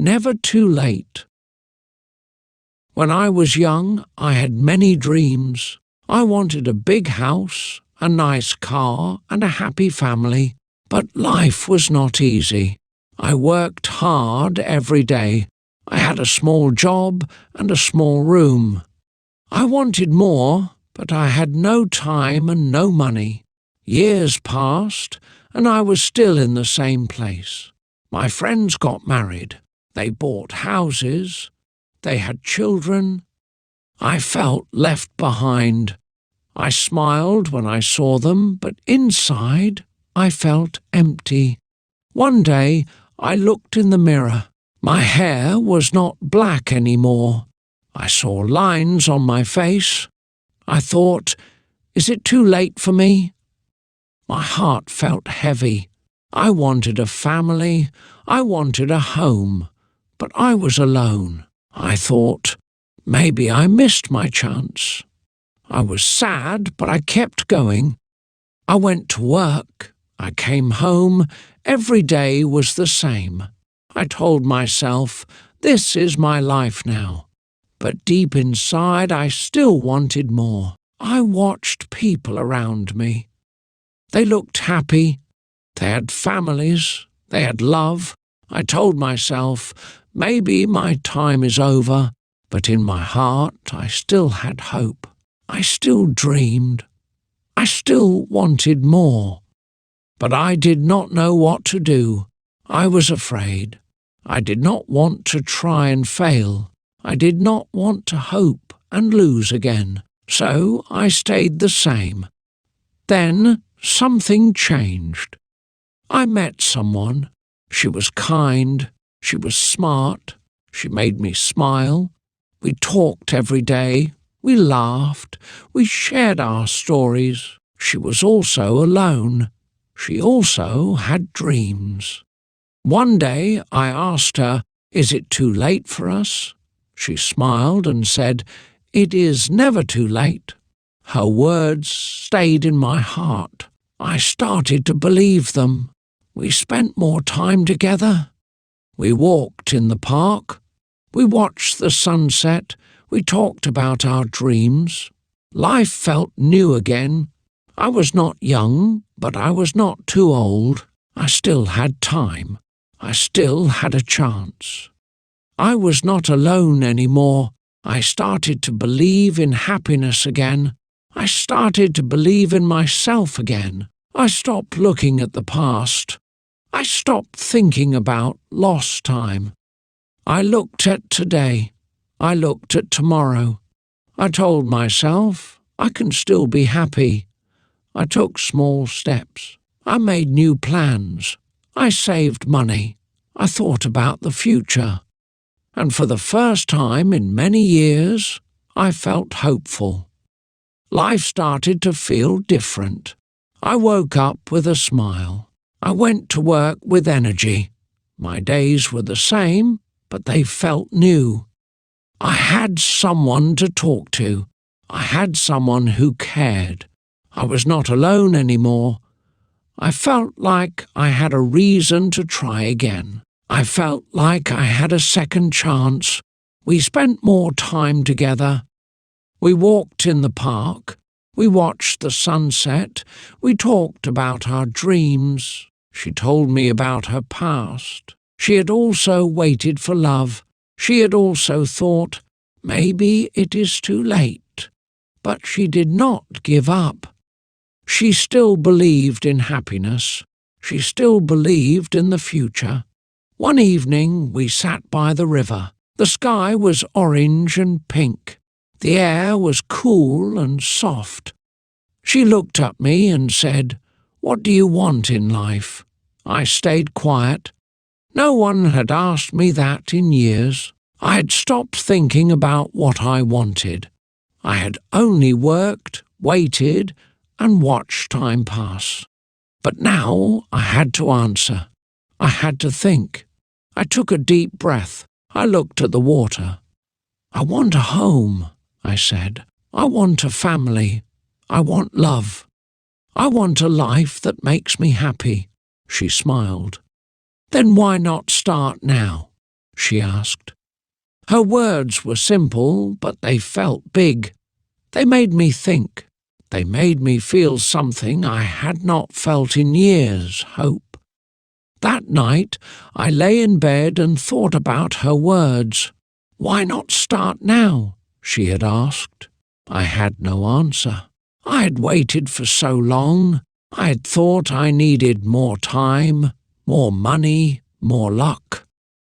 Never too late. When I was young, I had many dreams. I wanted a big house, a nice car, and a happy family. But life was not easy. I worked hard every day. I had a small job and a small room. I wanted more, but I had no time and no money. Years passed, and I was still in the same place. My friends got married. They bought houses. They had children. I felt left behind. I smiled when I saw them, but inside I felt empty. One day I looked in the mirror. My hair was not black anymore. I saw lines on my face. I thought, is it too late for me? My heart felt heavy. I wanted a family. I wanted a home. But I was alone. I thought, maybe I missed my chance. I was sad, but I kept going. I went to work. I came home. Every day was the same. I told myself, this is my life now. But deep inside, I still wanted more. I watched people around me. They looked happy. They had families. They had love. I told myself, maybe my time is over, but in my heart I still had hope. I still dreamed. I still wanted more. But I did not know what to do. I was afraid. I did not want to try and fail. I did not want to hope and lose again. So I stayed the same. Then something changed. I met someone. She was kind. She was smart. She made me smile. We talked every day. We laughed. We shared our stories. She was also alone. She also had dreams. One day I asked her, is it too late for us? She smiled and said, it is never too late. Her words stayed in my heart. I started to believe them. We spent more time together. We walked in the park. We watched the sunset. We talked about our dreams. Life felt new again. I was not young, but I was not too old. I still had time. I still had a chance. I was not alone anymore. I started to believe in happiness again. I started to believe in myself again. I stopped looking at the past. I stopped thinking about lost time. I looked at today. I looked at tomorrow. I told myself I can still be happy. I took small steps. I made new plans. I saved money. I thought about the future. And for the first time in many years, I felt hopeful. Life started to feel different. I woke up with a smile. I went to work with energy. My days were the same, but they felt new. I had someone to talk to. I had someone who cared. I was not alone anymore. I felt like I had a reason to try again. I felt like I had a second chance. We spent more time together. We walked in the park. We watched the sunset. We talked about our dreams. She told me about her past. She had also waited for love. She had also thought, maybe it is too late. But she did not give up. She still believed in happiness. She still believed in the future. One evening we sat by the river. The sky was orange and pink. The air was cool and soft. She looked at me and said, "What do you want in life?" I stayed quiet. No one had asked me that in years. I had stopped thinking about what I wanted. I had only worked, waited, and watched time pass. But now I had to answer. I had to think. I took a deep breath. I looked at the water. "I want a home," I said. "I want a family. I want love. I want a life that makes me happy." She smiled. "Then why not start now?" she asked. Her words were simple, but they felt big. They made me think. They made me feel something I had not felt in years, hope. That night, I lay in bed and thought about her words. Why not start now? She had asked. I had no answer. I had waited for so long. I had thought I needed more time, more money, more luck.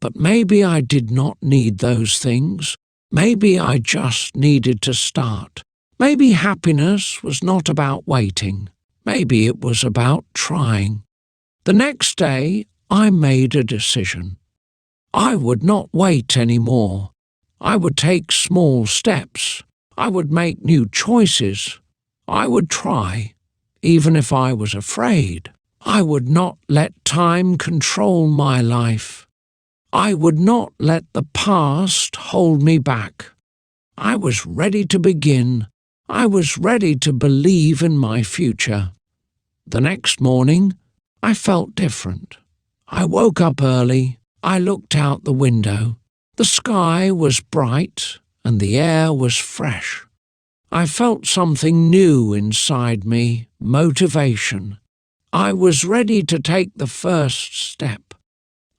But maybe I did not need those things. Maybe I just needed to start. Maybe happiness was not about waiting. Maybe it was about trying. The next day, I made a decision. I would not wait any more. I would take small steps. I would make new choices. I would try, even if I was afraid. I would not let time control my life. I would not let the past hold me back. I was ready to begin. I was ready to believe in my future. The next morning, I felt different. I woke up early. I looked out the window. The sky was bright and the air was fresh. I felt something new inside me, motivation. I was ready to take the first step.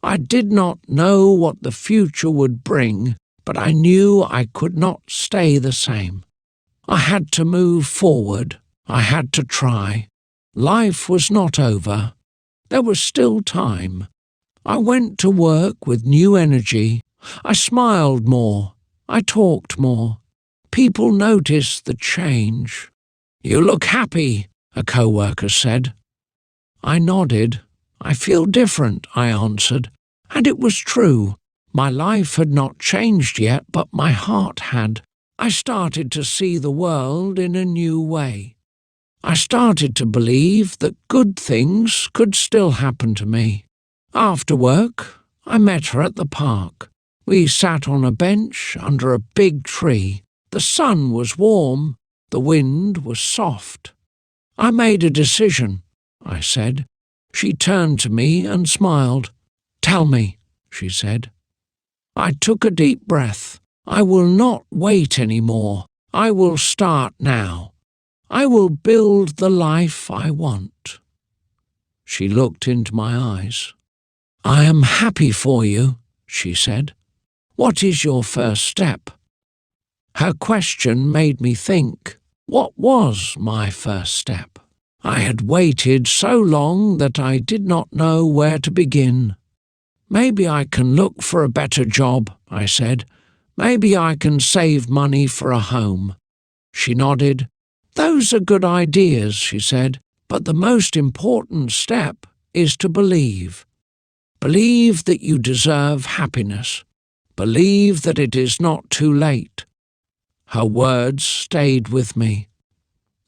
I did not know what the future would bring, but I knew I could not stay the same. I had to move forward. I had to try. Life was not over. There was still time. I went to work with new energy. I smiled more. I talked more. People noticed the change. "You look happy," a co-worker said. I nodded. "I feel different," I answered. And it was true. My life had not changed yet, but my heart had. I started to see the world in a new way. I started to believe that good things could still happen to me. After work, I met her at the park. We sat on a bench under a big tree. The sun was warm. The wind was soft. "I made a decision," I said. She turned to me and smiled. "Tell me," she said. I took a deep breath. "I will not wait any more. I will start now. I will build the life I want." She looked into my eyes. "I am happy for you," she said. "What is your first step?" Her question made me think. What was my first step? I had waited so long that I did not know where to begin. "Maybe I can look for a better job," I said. "Maybe I can save money for a home." She nodded. "Those are good ideas," she said, "but the most important step is to believe. Believe that you deserve happiness. Believe that it is not too late." Her words stayed with me.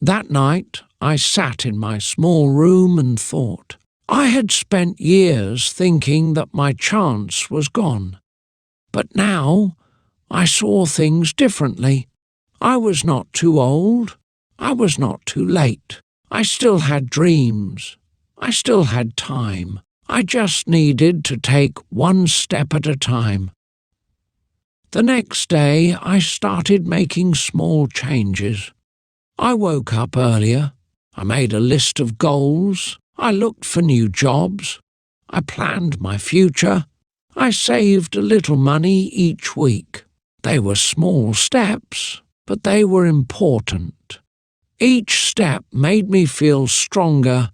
That night, I sat in my small room and thought. I had spent years thinking that my chance was gone. But now, I saw things differently. I was not too old. I was not too late. I still had dreams. I still had time. I just needed to take one step at a time. The next day, I started making small changes. I woke up earlier. I made a list of goals. I looked for new jobs. I planned my future. I saved a little money each week. They were small steps, but they were important. Each step made me feel stronger.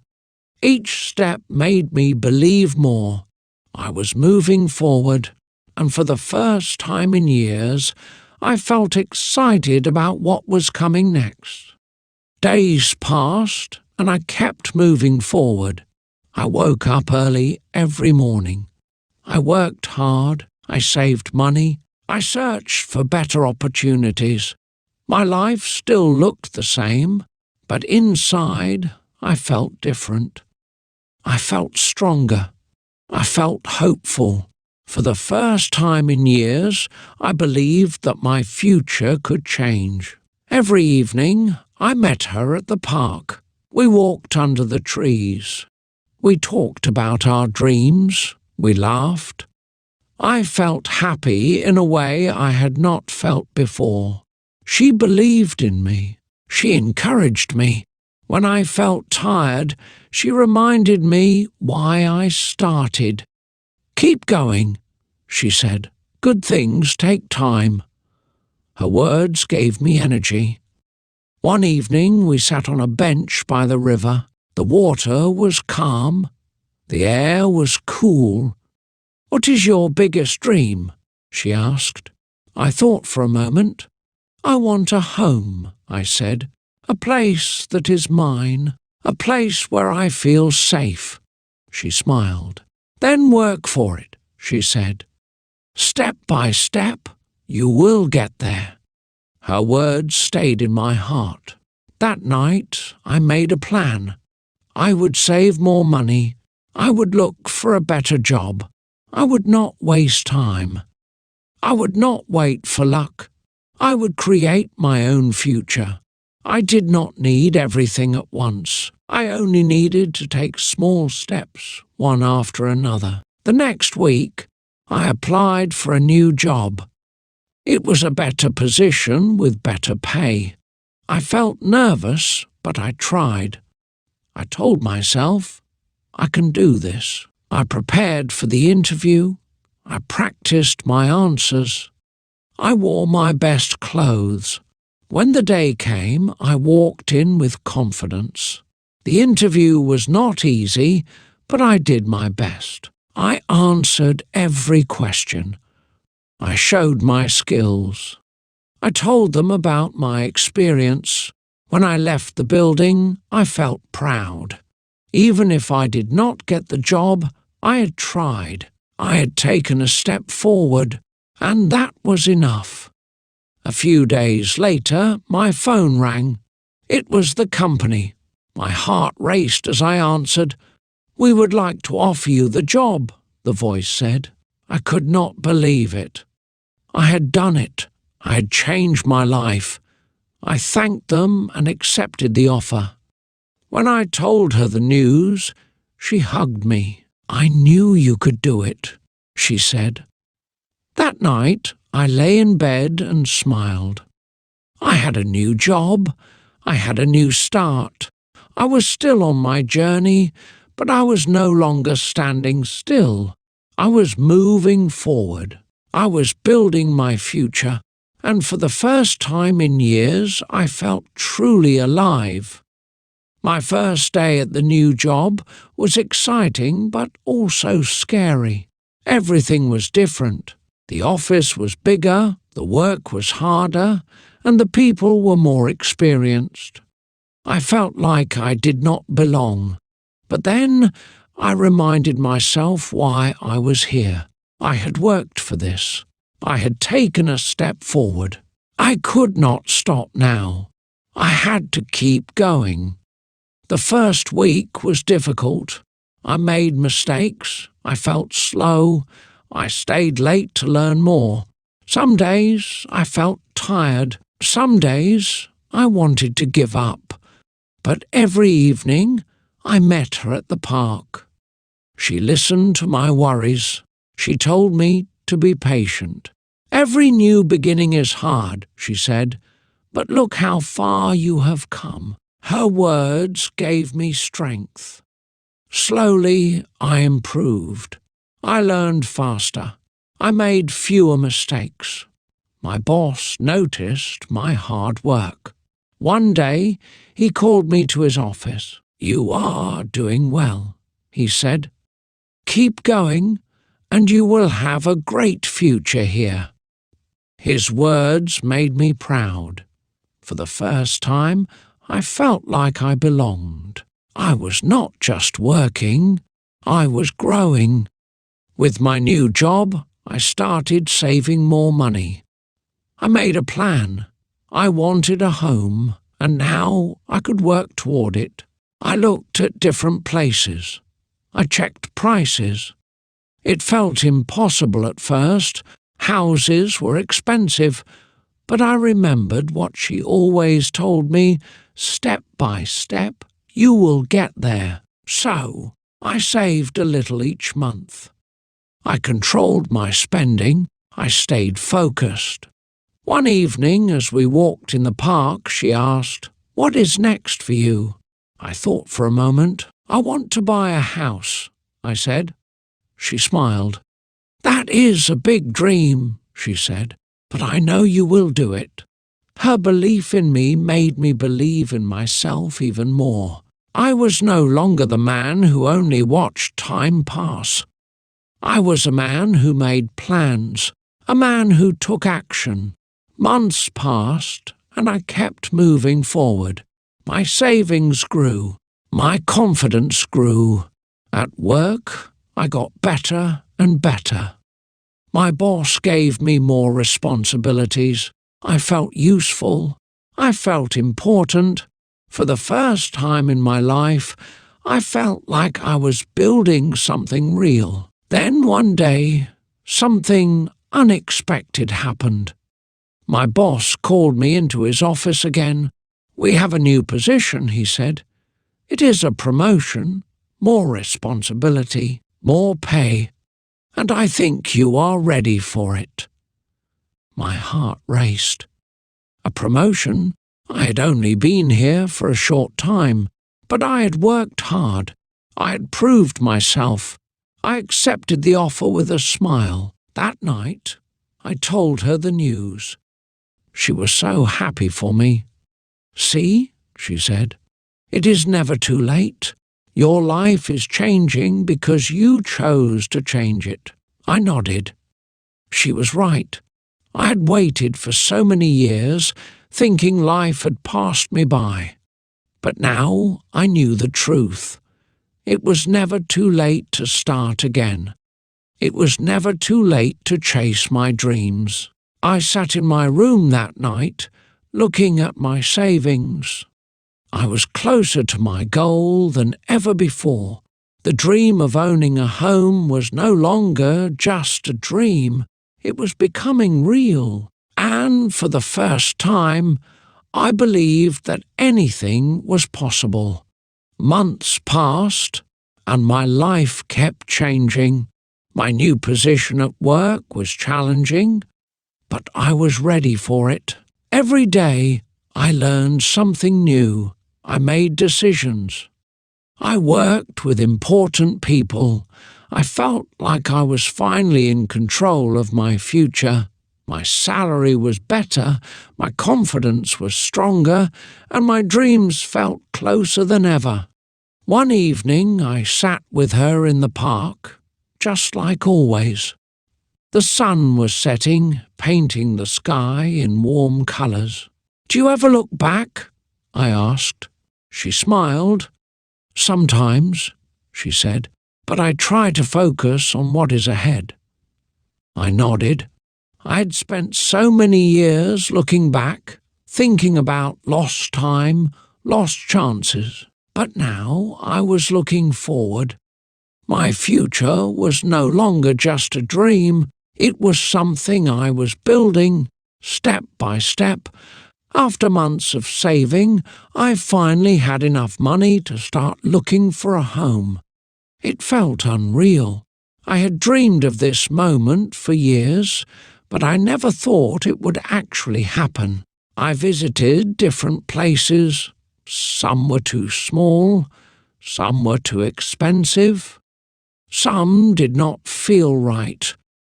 Each step made me believe more. I was moving forward, and for the first time in years, I felt excited about what was coming next. Days passed, and I kept moving forward. I woke up early every morning. I worked hard. I saved money. I searched for better opportunities. My life still looked the same, but inside I felt different. I felt stronger. I felt hopeful. For the first time in years, I believed that my future could change. Every evening, I met her at the park. We walked under the trees. We talked about our dreams. We laughed. I felt happy in a way I had not felt before. She believed in me. She encouraged me. When I felt tired, she reminded me why I started. "Keep going," she said. "Good things take time." Her words gave me energy. One evening we sat on a bench by the river. The water was calm. The air was cool. "What is your biggest dream?" she asked. I thought for a moment. "I want a home," I said. "A place that is mine. A place where I feel safe." She smiled. "Then work for it," she said. "Step by step, you will get there." Her words stayed in my heart. That night I made a plan. I would save more money. I would look for a better job. I would not waste time. I would not wait for luck. I would create my own future. I did not need everything at once. I only needed to take small steps, one after another. The next week, I applied for a new job. It was a better position with better pay. I felt nervous, but I tried. I told myself, I can do this. I prepared for the interview. I practiced my answers. I wore my best clothes. When the day came, I walked in with confidence. The interview was not easy, but I did my best. I answered every question. I showed my skills. I told them about my experience. When I left the building, I felt proud. Even if I did not get the job, I had tried. I had taken a step forward, and that was enough. A few days later, my phone rang. It was the company. My heart raced as I answered. "We would like to offer you the job," the voice said. I could not believe it. I had done it. I had changed my life. I thanked them and accepted the offer. When I told her the news, she hugged me. "I knew you could do it," she said. That night, I lay in bed and smiled. I had a new job. I had a new start. I was still on my journey, but I was no longer standing still. I was moving forward. I was building my future, and for the first time in years, I felt truly alive. My first day at the new job was exciting but also scary. Everything was different. The office was bigger, the work was harder, and the people were more experienced. I felt like I did not belong. But then I reminded myself why I was here. I had worked for this. I had taken a step forward. I could not stop now. I had to keep going. The first week was difficult. I made mistakes. I felt slow. I stayed late to learn more. Some days I felt tired. Some days I wanted to give up. But every evening I met her at the park. She listened to my worries. She told me to be patient. "Every new beginning is hard," she said, "but look how far you have come." Her words gave me strength. Slowly I improved. I learned faster. I made fewer mistakes. My boss noticed my hard work. One day he called me to his office. "You are doing well," he said. "Keep going, and you will have a great future here." His words made me proud. For the first time, I felt like I belonged. I was not just working, I was growing. With my new job, I started saving more money. I made a plan. I wanted a home, and now I could work toward it. I looked at different places. I checked prices. It felt impossible at first. Houses were expensive, but I remembered what she always told me, step by step, you will get there. So I saved a little each month. I controlled my spending. I stayed focused. One evening, as we walked in the park, she asked, "What is next for you?" I thought for a moment. "I want to buy a house," I said. She smiled. "That is a big dream," she said, "but I know you will do it." Her belief in me made me believe in myself even more. I was no longer the man who only watched time pass. I was a man who made plans, a man who took action. Months passed, and I kept moving forward. My savings grew. My confidence grew. At work, I got better and better. My boss gave me more responsibilities. I felt useful. I felt important. For the first time in my life, I felt like I was building something real. Then one day, something unexpected happened. My boss called me into his office again. "We have a new position," he said. "It is a promotion, more responsibility, more pay, and I think you are ready for it." My heart raced. A promotion? I had only been here for a short time, but I had worked hard. I had proved myself. I accepted the offer with a smile. That night, I told her the news. She was so happy for me. "See," she said, "it is never too late. Your life is changing because you chose to change it." I nodded. She was right. I had waited for so many years, thinking life had passed me by. But now I knew the truth. It was never too late to start again. It was never too late to chase my dreams. I sat in my room that night, looking at my savings. I was closer to my goal than ever before. The dream of owning a home was no longer just a dream. It was becoming real. And for the first time, I believed that anything was possible. Months passed, and my life kept changing. My new position at work was challenging, but I was ready for it. Every day, I learned something new. I made decisions. I worked with important people. I felt like I was finally in control of my future. My salary was better, my confidence was stronger, and my dreams felt closer than ever. One evening I sat with her in the park, just like always. The sun was setting, painting the sky in warm colours. "Do you ever look back?" I asked. She smiled. "Sometimes," she said, "but I try to focus on what is ahead." I nodded. I had spent so many years looking back, thinking about lost time, lost chances. But now I was looking forward. My future was no longer just a dream. It was something I was building, step by step. After months of saving, I finally had enough money to start looking for a home. It felt unreal. I had dreamed of this moment for years, but I never thought it would actually happen. I visited different places. Some were too small, some were too expensive, some did not feel right.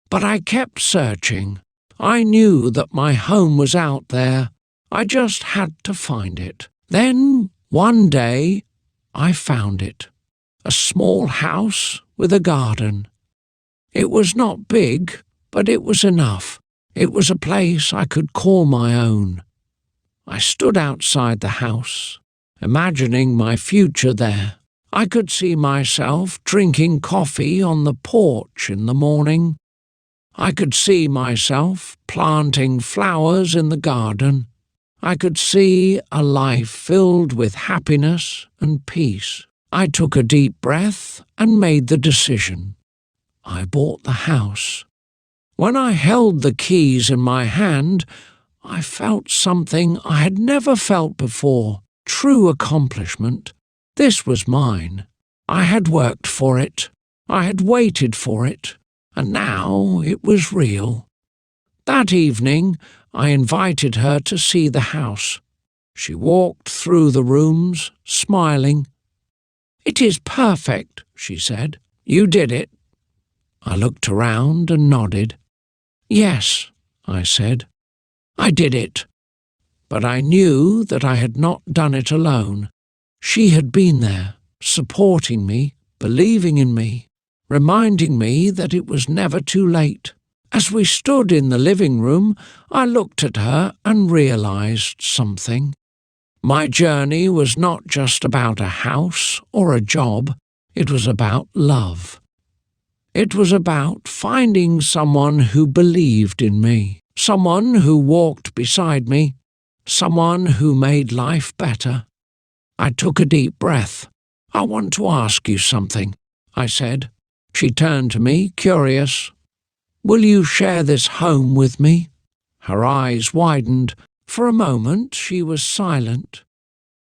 But I kept searching. I knew that my home was out there. I just had to find it. Then, one day, I found it. A small house with a garden. It was not big, but it was enough. It was a place I could call my own. I stood outside the house, imagining my future there. I could see myself drinking coffee on the porch in the morning. I could see myself planting flowers in the garden. I could see a life filled with happiness and peace. I took a deep breath and made the decision. I bought the house. When I held the keys in my hand, I felt something I had never felt before. True accomplishment. This was mine. I had worked for it. I had waited for it. and now it was real. That evening, I invited her to see the house. She walked through the rooms, smiling. "It is perfect," she said. "You did it." I looked around and nodded. "Yes," I said, "I did it." But I knew that I had not done it alone. She had been there, supporting me, believing in me, reminding me that it was never too late. As we stood in the living room, I looked at her and realized something. My journey was not just about a house or a job, it was about love. It was about finding someone who believed in me, someone who walked beside me, someone who made life better. I took a deep breath. "I want to ask you something," I said. She turned to me, curious. "Will you share this home with me?" Her eyes widened. For a moment she was silent.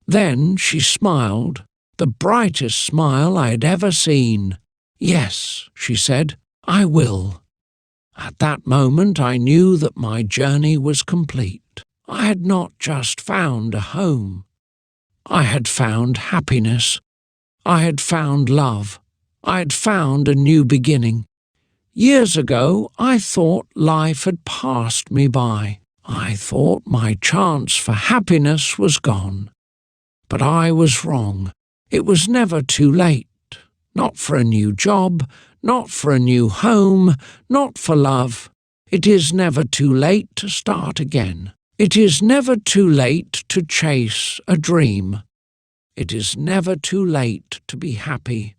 Then she smiled, the brightest smile I had ever seen. "Yes," she said, "I will." At that moment I knew that my journey was complete. I had not just found a home. I had found happiness. I had found love. I had found a new beginning. Years ago, I thought life had passed me by. I thought my chance for happiness was gone. But I was wrong. It was never too late. Not for a new job, not for a new home, not for love. It is never too late to start again. It is never too late to chase a dream. It is never too late to be happy.